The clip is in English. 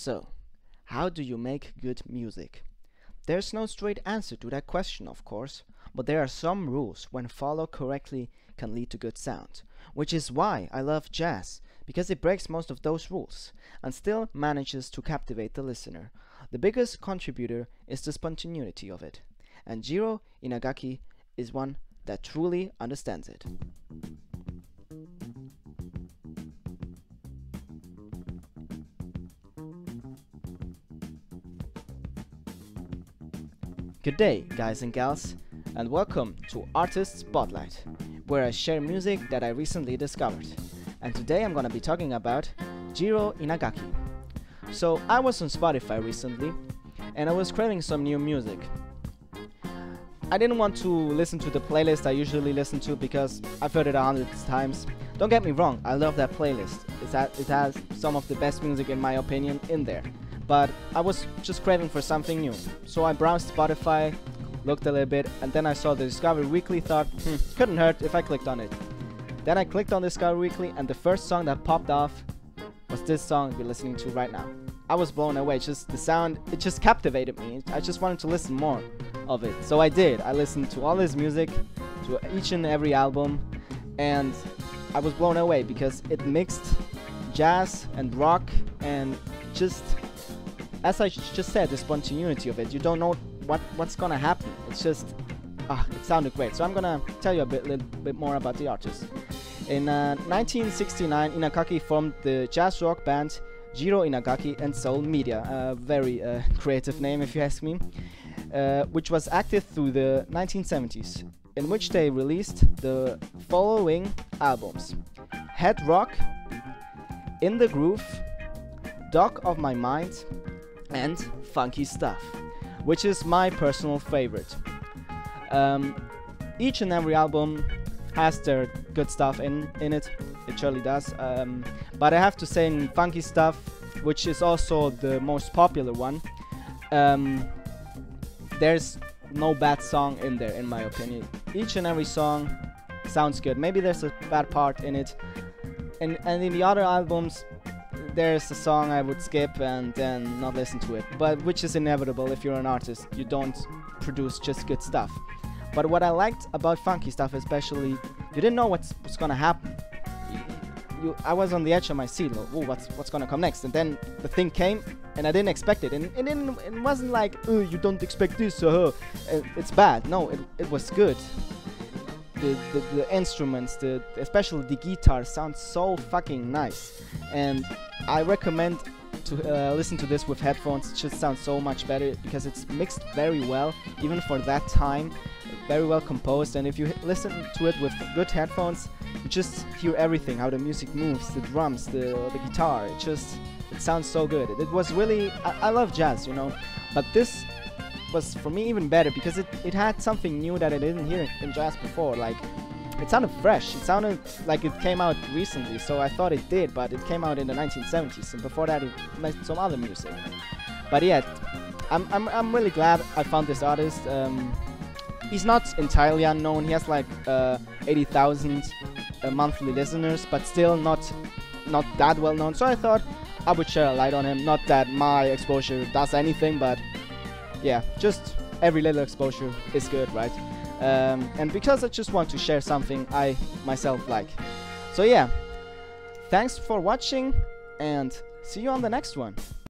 So, how do you make good music? There's no straight answer to that question, of course, but there are some rules when followed correctly can lead to good sound, which is why I love jazz, because it breaks most of those rules and still manages to captivate the listener. The biggest contributor is the spontaneity of it, and Jiro Inagaki is one that truly understands it. Good day, guys and gals, and welcome to Artist Spotlight, where I share music that I recently discovered. And today I'm gonna be talking about Jiro Inagaki. So I was on Spotify recently, and I was craving some new music. I didn't want to listen to the playlist I usually listen to because I've heard it 100 times. Don't get me wrong, I love that playlist. It has some of the best music in my opinion in there. But I was just craving for something new. So I browsed Spotify, looked a little bit, and then I saw the Discover Weekly, thought, couldn't hurt if I clicked on it. Then I clicked on Discover Weekly, and the first song that popped off was this song we're listening to right now. I was blown away, just the sound, it just captivated me. I just wanted to listen more of it. So I did. I listened to all his music, to each and every album, and I was blown away because it mixed jazz and rock and just, as I just said, the spontaneity of it. You don't know what's gonna happen. It's just, it sounded great. So I'm gonna tell you a little bit more about the artist. In 1969, Inagaki formed the jazz rock band Jiro Inagaki and Soul Media, a very creative name if you ask me, which was active through the 1970s, in which they released the following albums: Head Rock, In the Groove, Dog of My Mind, and Funky Stuff, which is my personal favorite. Each and every album has their good stuff in it surely does, but I have to say in Funky Stuff, which is also the most popular one, there's no bad song in there in my opinion. Each and every song sounds good. Maybe there's a bad part in it, and in the other albums there's a song I would skip and then not listen to it, but which is inevitable if you're an artist. You don't produce just good stuff. But what I liked about Funky Stuff especially, you didn't know what's gonna happen. I was on the edge of my seat, like, oh, what's gonna come next? And then the thing came, and I didn't expect it. And it wasn't like, oh, you don't expect this, it's bad. No, it was good. The instruments, especially the guitar, sound so fucking nice. And I recommend to listen to this with headphones. It just sounds so much better because it's mixed very well, even for that time, very well composed. And if you listen to it with good headphones, you just hear everything, how the music moves, the drums, the guitar. It sounds so good. It was really, I love jazz, you know, but this was for me even better because it had something new that I didn't hear in jazz before. Like, it sounded fresh. It sounded like it came out recently, so I thought it did, but it came out in the 1970s, and before that it made some other music. But yeah, I'm really glad I found this artist. He's not entirely unknown. He has like 80,000 monthly listeners, but still not that well known. So I thought I would share a light on him. Not that my exposure does anything, but yeah, just every little exposure is good, right? And because I just want to share something I myself like. So yeah, thanks for watching, and see you on the next one.